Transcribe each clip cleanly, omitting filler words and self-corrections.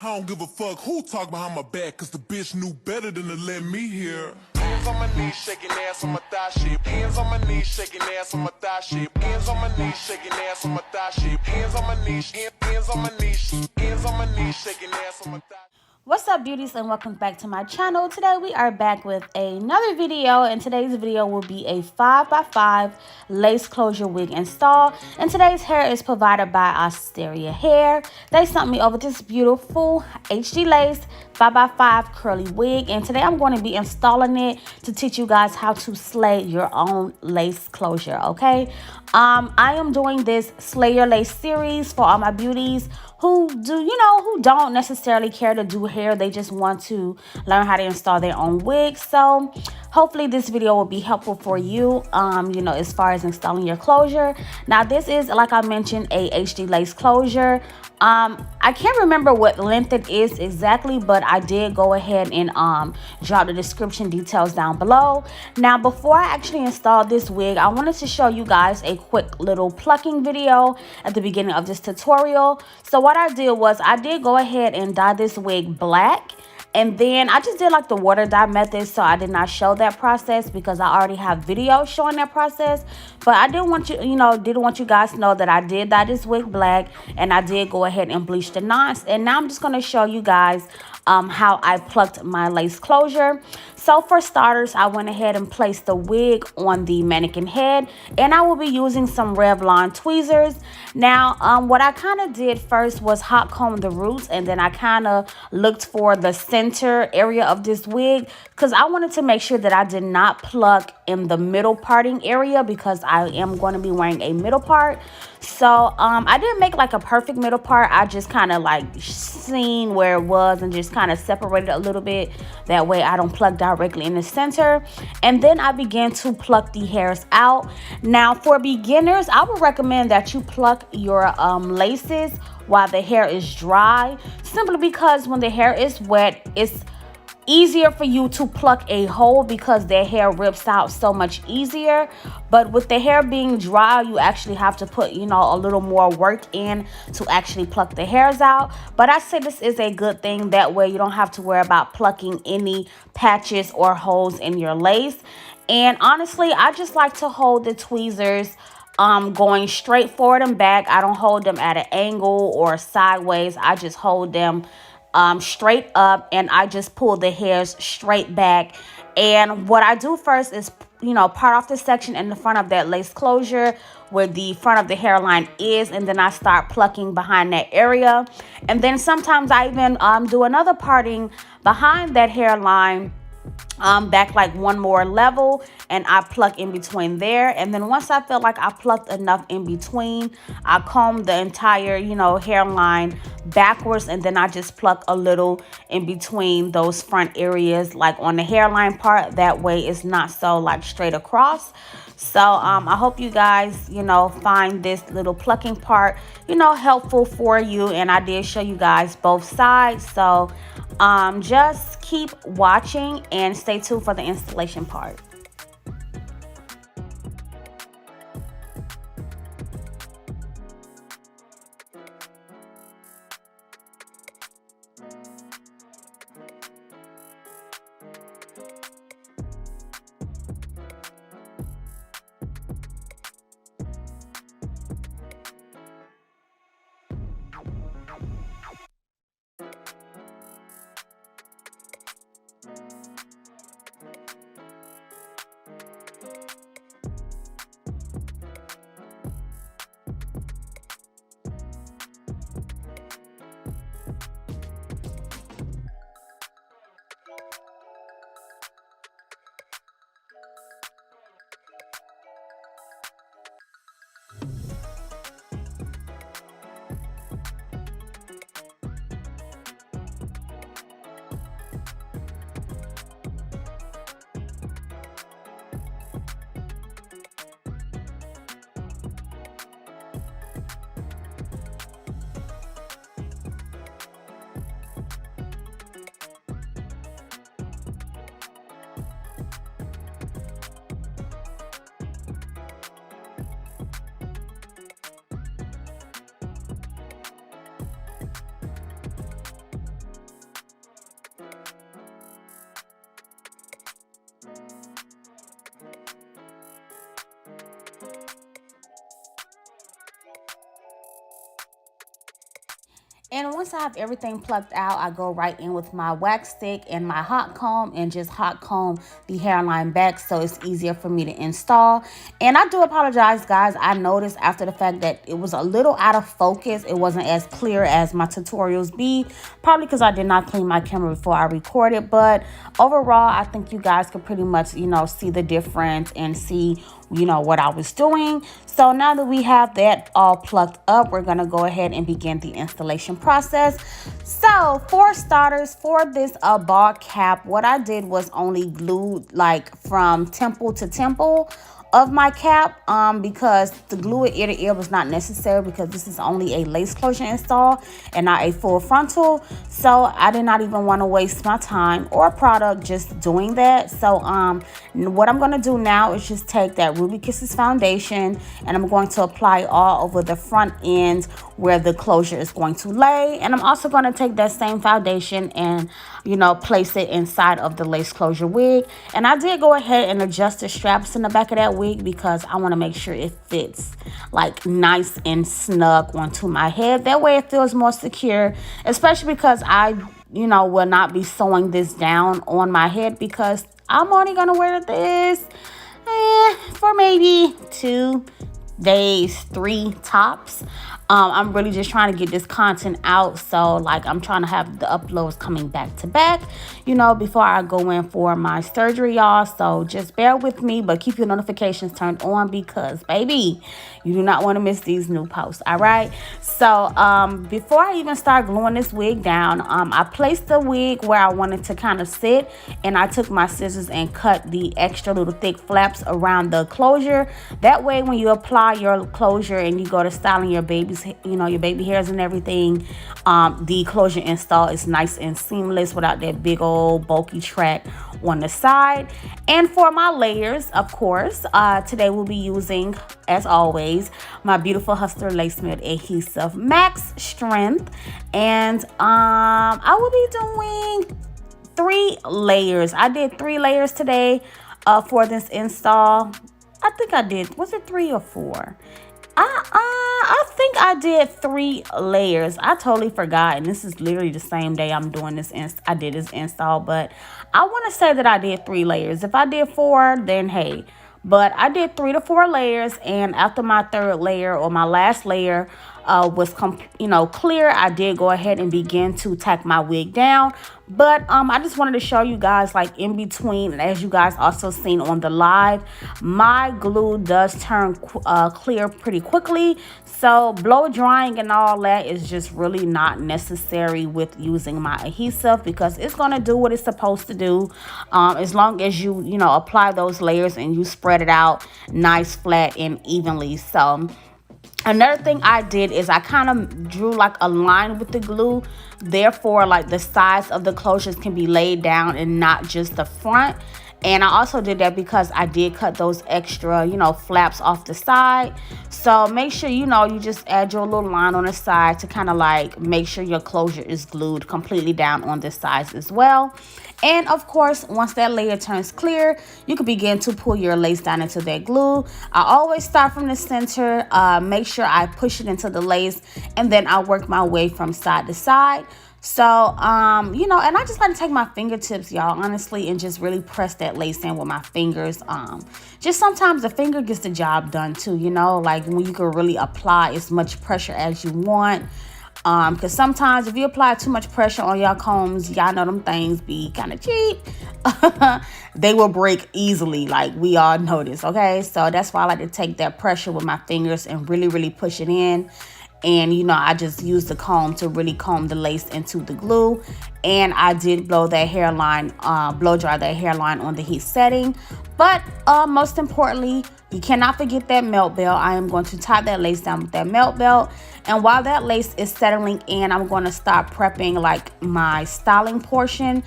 I don't give a fuck who talk behind my back, cause the bitch knew better than to let me hear. Hands on my knees, shaking ass on my thigh shape. Hands on my knees, shaking ass on my thigh shape. Hands on my knees, shaking ass on my thigh shape. Hands on my knees, hands on my knees, hands on my knees, shaking ass on my thigh. What's up, beauties, and welcome back to my channel. Today we are back with another video, and today's video will be a 5x5 lace closure wig install. And today's hair is provided by Asteria hair. They sent me over this beautiful HD lace 5x5 curly wig, and today I'm going to be installing it to teach you guys how to slay your own lace closure. Okay, I am doing this slay your lace series for all my beauties who don't necessarily care to do hair. They just want to learn how to install their own wig. So hopefully this video will be helpful for you, as far as installing your closure. Now this is, like I mentioned, a HD lace closure. I can't remember what length it is exactly, but I did go ahead and drop the description details down below. Now before I actually install this wig, I wanted to show you guys a quick little plucking video at the beginning of this tutorial. So what I did was I did go ahead and dye this wig black. And then I just did like the water dye method, so I did not show that process because I already have videos showing that process. But I didn't want you guys to know that I did dye this wig black, and I did go ahead and bleach the knots. And now I'm just going to show you guys how I plucked my lace closure. So for starters, I went ahead and placed the wig on the mannequin head, and I will be using some Revlon tweezers. Now, what I kind of did first was hot comb the roots, and then I kind of looked for the center area of this wig because I wanted to make sure that I did not pluck in the middle parting area because I am going to be wearing a middle part. So I didn't make like a perfect middle part. I just kind of like seen where it was and just kind of separated a little bit. That way I don't pluck directly in the center. And then I began to pluck the hairs out. Now for beginners, I would recommend that you pluck your laces while the hair is dry, simply because when the hair is wet, it's easier for you to pluck a hole because their hair rips out so much easier. But with the hair being dry, you actually have to put a little more work in to actually pluck the hairs out. But I say this is a good thing. That way you don't have to worry about plucking any patches or holes in your lace. And honestly, I just like to hold the tweezers going straight forward and back. I don't hold them at an angle or sideways. I just hold them straight up, and I just pull the hairs straight back. And what I do first is part off the section in the front of that lace closure where the front of the hairline is, and then I start plucking behind that area. And then sometimes I even do another parting behind that hairline, back like one more level, and I pluck in between there. And then once I feel like I plucked enough in between, I comb the entire hairline backwards, and then I just pluck a little in between those front areas, like on the hairline part. That way it's not so like straight across. So I hope you guys find this little plucking part helpful for you, and I did show you guys both sides. So just keep watching and stay tuned for the installation part. And once I have everything plucked out, I go right in with my wax stick and my hot comb and just hot comb the hairline back so it's easier for me to install. And I do apologize, guys. I noticed after the fact that it was a little out of focus. It wasn't as clear as my tutorials be, probably because I did not clean my camera before I recorded. But overall, I think you guys could pretty much, you know, see the difference and see, you know, what I was doing. So now that we have that all plucked up, we're going to go ahead and begin the installation process. So for starters, for this ball cap, what I did was only glued like from temple to temple of my cap, because the glue it ear to ear was not necessary because this is only a lace closure install and not a full frontal. So I did not even want to waste my time or product just doing that. So what I'm going to do now is just take that Ruby Kisses foundation and I'm going to apply all over the front end where the closure is going to lay. And I'm also going to take that same foundation and, you know, place it inside of the lace closure wig. And I did go ahead and adjust the straps in the back of that wig because I want to make sure it fits like nice and snug onto my head. That way it feels more secure, especially because I, you know, will not be sewing this down on my head because I'm only going to wear this for maybe 2 days, 3 tops. I'm really just trying to get this content out, so like I'm trying to have the uploads coming back to back, you know, before I go in for my surgery, y'all. So just bear with me, but keep your notifications turned on because baby, you do not want to miss these new posts. All right, so before I even start gluing this wig down, I placed the wig where I wanted to kind of sit, and I took my scissors and cut the extra little thick flaps around the closure. That way when you apply your closure and you go to styling your baby's, you know, your baby hairs and everything, the closure install is nice and seamless without that big old bulky track on the side. And for my layers, of course, today we'll be using, as always, my beautiful Hustler Lace Melt Adhesive Max Strength. And I will be doing 3 layers. I did 3 layers today for this install. I think I did. Was it 3 or 4? I think I did 3 layers. I totally forgot, and this is literally the same day I'm doing this. I did this install, but I want to say that I did 3 layers. If I did 4, then hey. But I did 3 to 4 layers, and after my 3rd layer or my last layer was clear, I did go ahead and begin to tack my wig down. But I just wanted to show you guys, like, in between, and as you guys also seen on the live, my glue does turn clear pretty quickly. So blow drying and all that is just really not necessary with using my adhesive because it's going to do what it's supposed to do, as long as you apply those layers and you spread it out nice, flat, and evenly. So another thing I did is I kind of drew like a line with the glue. Therefore, like the sides of the closures can be laid down and not just the front. And I also did that because I did cut those extra, flaps off the side. So make sure, you just add your little line on the side to kind of like make sure your closure is glued completely down on the sides as well. And of course, once that layer turns clear, you can begin to pull your lace down into that glue. I always start from the center, make sure I push it into the lace, and then I work my way from side to side. So, and I just like to take my fingertips, y'all, honestly, and just really press that lace in with my fingers. Just sometimes the finger gets the job done too, like when you can really apply as much pressure as you want. Because sometimes if you apply too much pressure on your combs, y'all know them things be kind of cheap. They will break easily, like we all know this, okay? So that's why I like to take that pressure with my fingers and really, really push it in. And, I just use the comb to really comb the lace into the glue. And I did blow that hairline, blow dry that hairline on the heat setting. But most importantly, you cannot forget that melt belt. I am going to tie that lace down with that melt belt. And while that lace is settling in, I'm going to start prepping like my styling portion.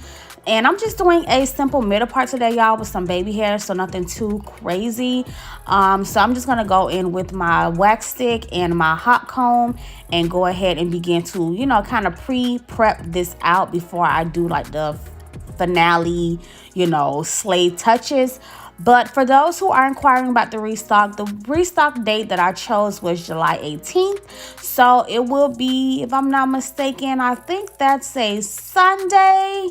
And I'm just doing a simple middle part today, y'all, with some baby hair, so nothing too crazy. So I'm just going to go in with my wax stick and my hot comb and go ahead and begin to, kind of pre-prep this out before I do like the finale, slay touches. But for those who are inquiring about the restock date that I chose was July 18th. So it will be, if I'm not mistaken, I think that's a Sunday.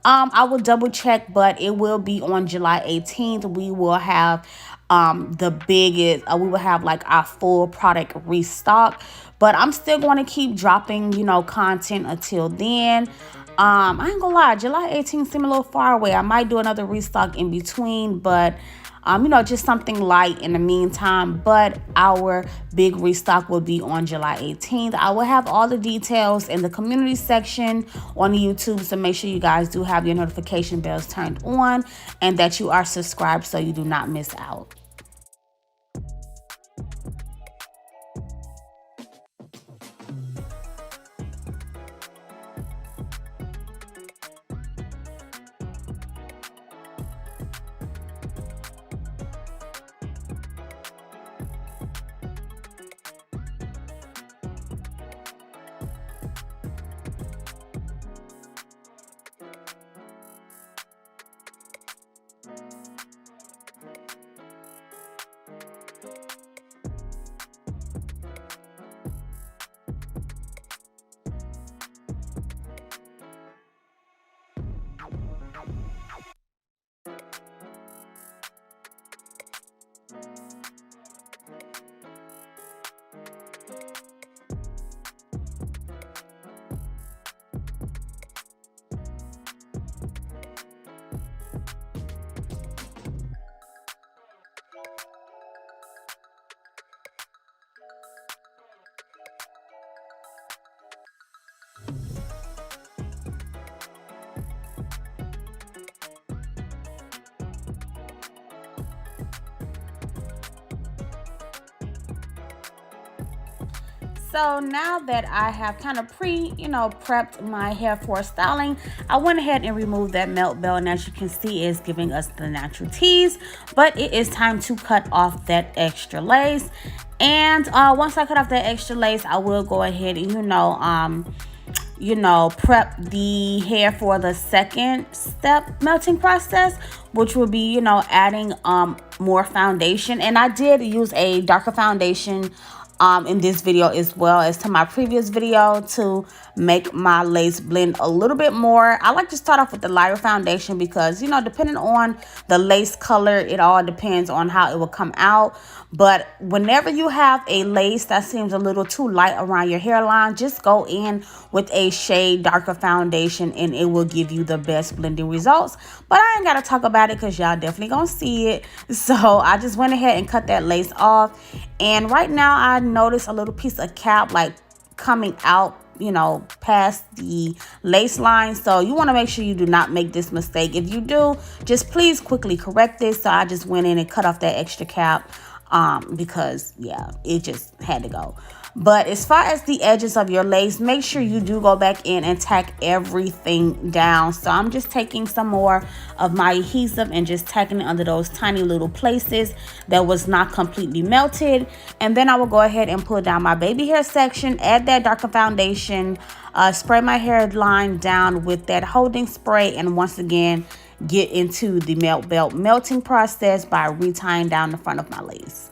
I will double check, but it will be on July 18th. We will have the biggest, we will have like our full product restock. But I'm still going to keep dropping, content until then. I ain't gonna lie, July 18th seemed a little far away. I might do another restock in between, but just something light in the meantime. But our big restock will be on July 18th. I will have all the details in the community section on YouTube, so make sure you guys do have your notification bells turned on and that you are subscribed so you do not miss out. So now that I have kind of prepped my hair for styling, I went ahead and removed that melt belt, and as you can see, it's giving us the natural tease. But it is time to cut off that extra lace. And once I cut off that extra lace, I will go ahead and prep the hair for the second step melting process, which will be adding more foundation. And I did use a darker foundation in this video as well as to my previous video to make my lace blend a little bit more. I like to start off with the lighter foundation because depending on the lace color, it all depends on how it will come out. But whenever you have a lace that seems a little too light around your hairline, just go in with a shade darker foundation and it will give you the best blending results. But I ain't gotta talk about it because y'all definitely gonna see it. So I just went ahead and cut that lace off. And right now I notice a little piece of cap like coming out past the lace line. So you want to make sure you do not make this mistake. If you do, just please quickly correct this. So I just went in and cut off that extra cap because yeah, it just had to go. But as far as the edges of your lace, make sure you do go back in and tack everything down. So I'm just taking some more of my adhesive and just tacking it under those tiny little places that was not completely melted. And then I will go ahead and pull down my baby hair section, add that darker foundation, spray my hairline down with that holding spray, and once again get into the melt belt melting process by retying down the front of my lace.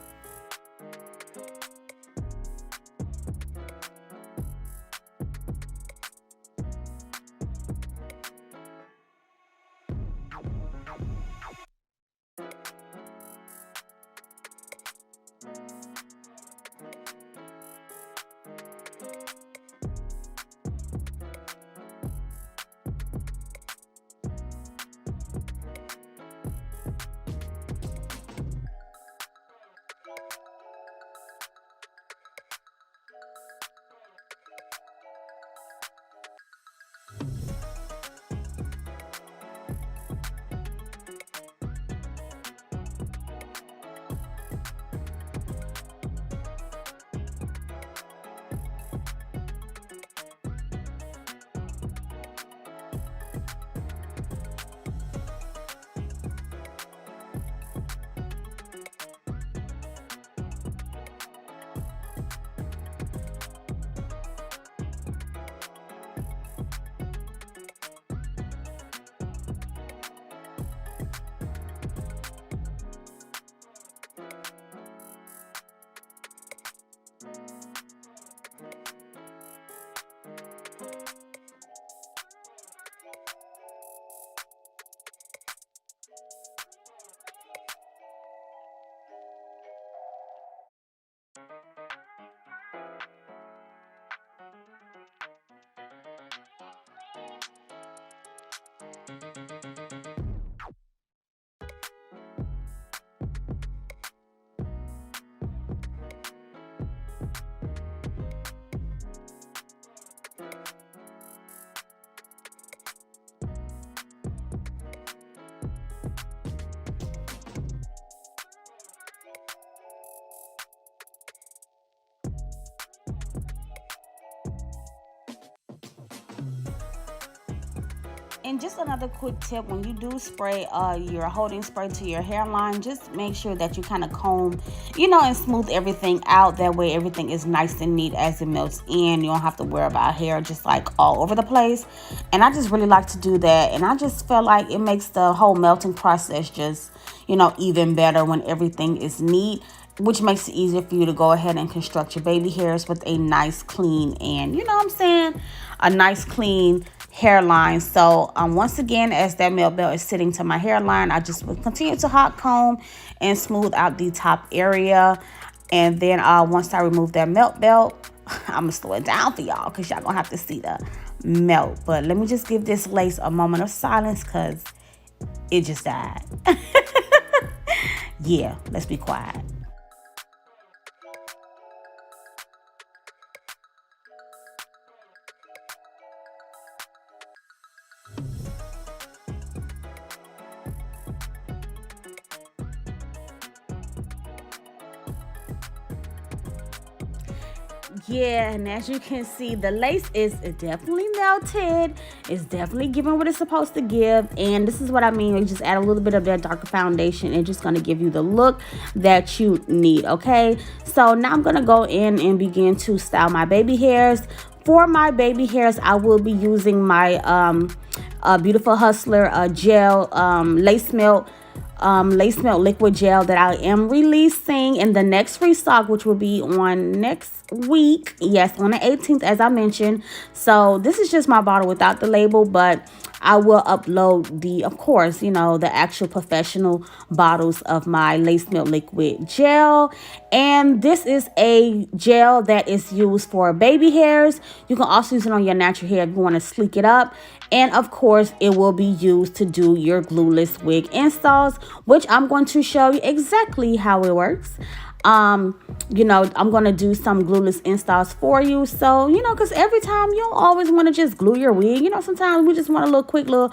And just another quick tip, when you do spray your holding spray to your hairline, just make sure that you kind of comb, and smooth everything out. That way everything is nice and neat as it melts in. You don't have to worry about hair just like all over the place. And I just really like to do that. And I just feel like it makes the whole melting process just, even better when everything is neat, which makes it easier for you to go ahead and construct your baby hairs with a nice clean and, a nice clean hairline. So once again, as that melt belt is sitting to my hairline, I just will continue to hot comb and smooth out the top area. And then once I remove that melt belt, I'm gonna slow it down for y'all because y'all gonna have to see the melt. But let me just give this lace a moment of silence because it just died. Yeah, let's be quiet. Yeah, and as you can see, the lace is definitely melted. It's definitely giving what it's supposed to give. And this is what I mean. You just add a little bit of that darker foundation and just going to give you the look that you need, okay? So now I'm going to go in and begin to style my baby hairs. For my baby hairs, I will be using my Beautiful Hustler gel lace melt liquid gel that I am releasing in the next restock, which will be on next week. Yes, on the 18th, as I mentioned. So this is just my bottle without the label, but I will upload of course, the actual professional bottles of my lace melt liquid gel. And this is a gel that is used for baby hairs. You can also use it on your natural hair if you want to sleek it up. And of course, it will be used to do your glueless wig installs, which I'm going to show you exactly how it works. I'm going to do some glueless installs for you. So, because every time you don't always want to just glue your wig. Sometimes we just want a little quick little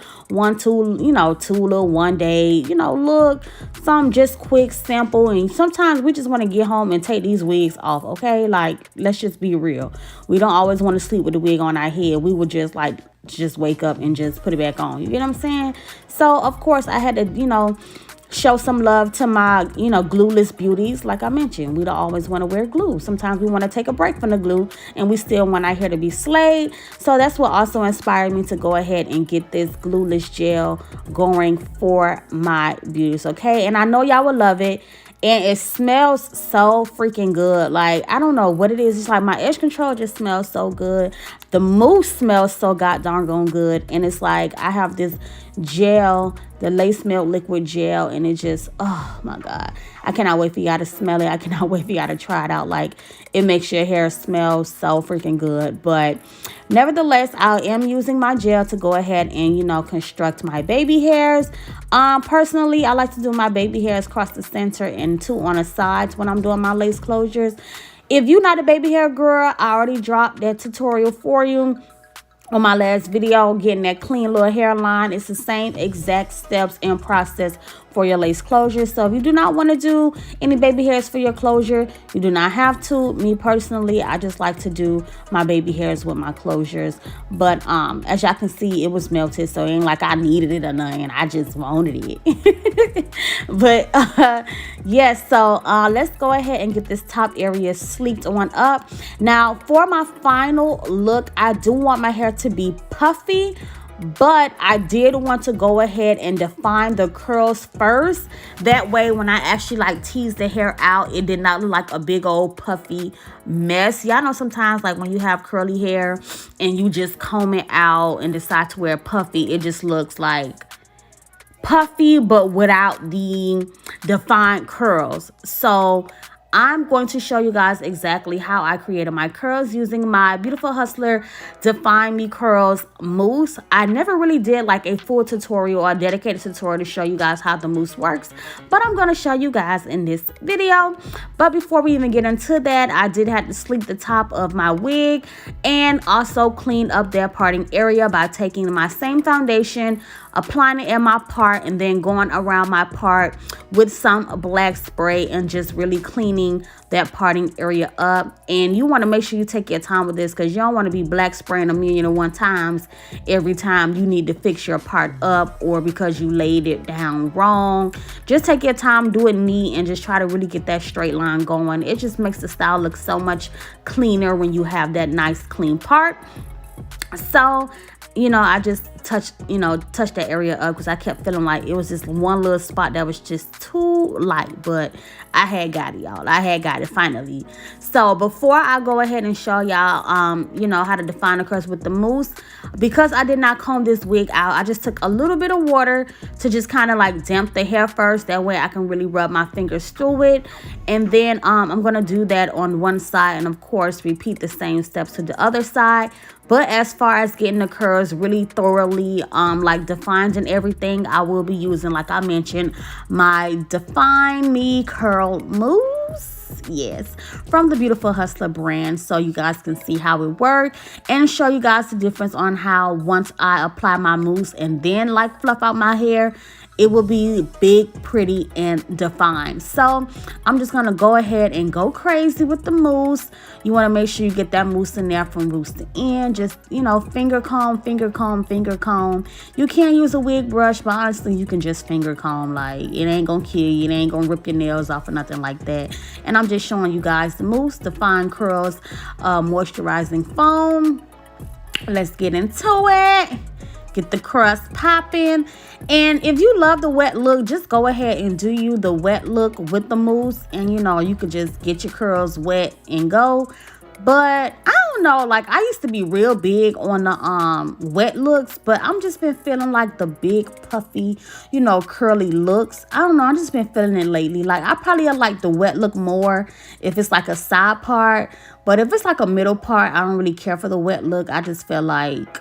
tool, one day, look, some just quick, simple. And sometimes we just want to get home and take these wigs off. Okay. Like, let's just be real. We don't always want to sleep with the wig on our head. We would just wake up and just put it back on. You get what I'm saying? So, of course, I had to, show some love to my, glueless beauties. Like I mentioned, we don't always want to wear glue. Sometimes we want to take a break from the glue and we still want our hair to be slayed. So that's what also inspired me to go ahead and get this glueless gel going for my beauties, okay? And I know y'all will love it. And it smells so freaking good. Like, I don't know what it is. It's like my edge control just smells so good. The mousse smells so goddamn good. And it's like I have this gel, the lace melt liquid gel, and it just, oh my God. I cannot wait for y'all to smell it. I cannot wait for y'all to try it out. Like, it makes your hair smell so freaking good. But nevertheless, I am using my gel to go ahead and, construct my baby hairs. Personally, I like to do my baby hairs across the center and 2 on the sides when I'm doing my lace closures. If you're not a baby hair girl, I already dropped that tutorial for you on my last video, getting that clean little hairline. It's the same exact steps and process for your lace closure. So if you do not want to do any baby hairs for your closure, you do not have to. Me personally, I just like to do my baby hairs with my closures. But as y'all can see, it was melted, so it ain't like I needed it or nothing. I just wanted it. But yes, so let's go ahead and get this top area sleeked on up. Now for my final look, I do want my hair to be puffy, but I did want to go ahead and define the curls first. That way when I actually tease the hair out, it did not look like a big old puffy mess. Y'all know sometimes when you have curly hair and you just comb it out and decide to wear puffy, it just looks like puffy but without the defined curls. So I'm going to show you guys exactly how I created my curls using my Beautiful Hustler Define Me Curls mousse. I never really did like a full tutorial or a dedicated tutorial to show you guys how the mousse works, but I'm going to show you guys in this video. But before we even get into that, I did have to sleek the top of my wig and also clean up that parting area by taking my same foundation, applying it in my part, and then going around my part with some black spray and just really cleaning that parting area up. And you want to make sure you take your time with this, because you don't want to be black spraying 1,000,001 times every time you need to fix your part up or because you laid it down wrong. Just take your time, do it neat, and just try to really get that straight line going. It just makes the style look so much cleaner when you have that nice clean part. So, you know, I just touched that area up because I kept feeling like it was just one little spot that was just too light, but I had got it, y'all. I had got it finally. So before I go ahead and show y'all, you know, how to define the curls with the mousse, because I did not comb this wig out, I just took a little bit of water to just kind of like damp the hair first. That way I can really rub my fingers through it. And then I'm going to do that on one side, and of course repeat the same steps to the other side. But as far as getting the curls really thoroughly like defined and everything, I will be using, like I mentioned, my Define Me Curl Mousse. Yes, from the Beautiful Hustler brand, so you guys can see how it works and show you guys the difference on how once I apply my mousse and then like fluff out my hair, it will be big, pretty, and defined. So I'm just gonna go ahead and go crazy with the mousse. You want to make sure you get that mousse in there from roots to end. Just, you know, finger comb, finger comb, finger comb. You can't use a wig brush, but honestly you can just finger comb. Like, it ain't gonna kill you, it ain't gonna rip your nails off or nothing like that. And I'm just showing you guys the mousse, the Fine Curls moisturizing foam. Let's get into it. Get the crust popping. And if you love the wet look, just go ahead and do you the wet look with the mousse, and you know, you could just get your curls wet and go. But I don't know, like I used to be real big on the wet looks, but I'm just been feeling like the big puffy, you know, curly looks. I don't know, I just been feeling it lately. Like I probably like the wet look more if it's like a side part, but if it's like a middle part, I don't really care for the wet look. I just feel like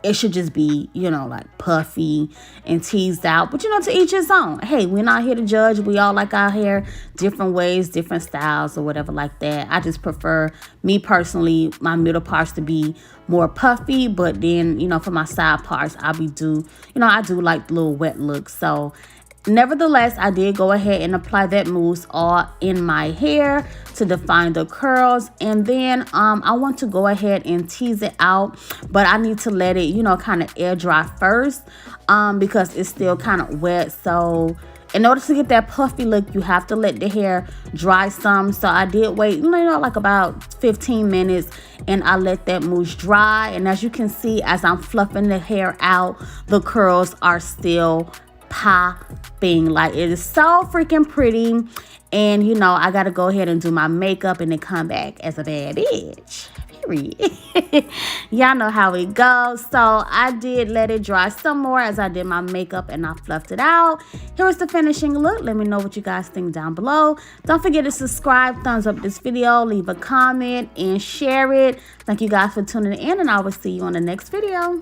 it should just be, you know, like puffy and teased out. But, you know, to each his own. Hey, we're not here to judge. We all like our hair different ways, different styles or whatever like that. I just prefer, me personally, my middle parts to be more puffy. But then, you know, for my side parts, I do like the little wet look. So nevertheless, I did go ahead and apply that mousse all in my hair to define the curls. And then I want to go ahead and tease it out, but I need to let it, you know, kind of air dry first because it's still kind of wet. So in order to get that puffy look, you have to let the hair dry some. So I did wait, you know, like about 15 minutes, and I let that mousse dry. And as you can see, as I'm fluffing the hair out, the curls are still popping. Like, it is so freaking pretty. And you know, I gotta go ahead and do my makeup and then come back as a bad bitch, period. Y'all know how it goes. So I did let it dry some more as I did my makeup and I fluffed it out. Here's the finishing look. Let me know what you guys think down below. Don't forget to subscribe, thumbs up this video, leave a comment, and share it. Thank you guys for tuning in, and I will see you on the next video.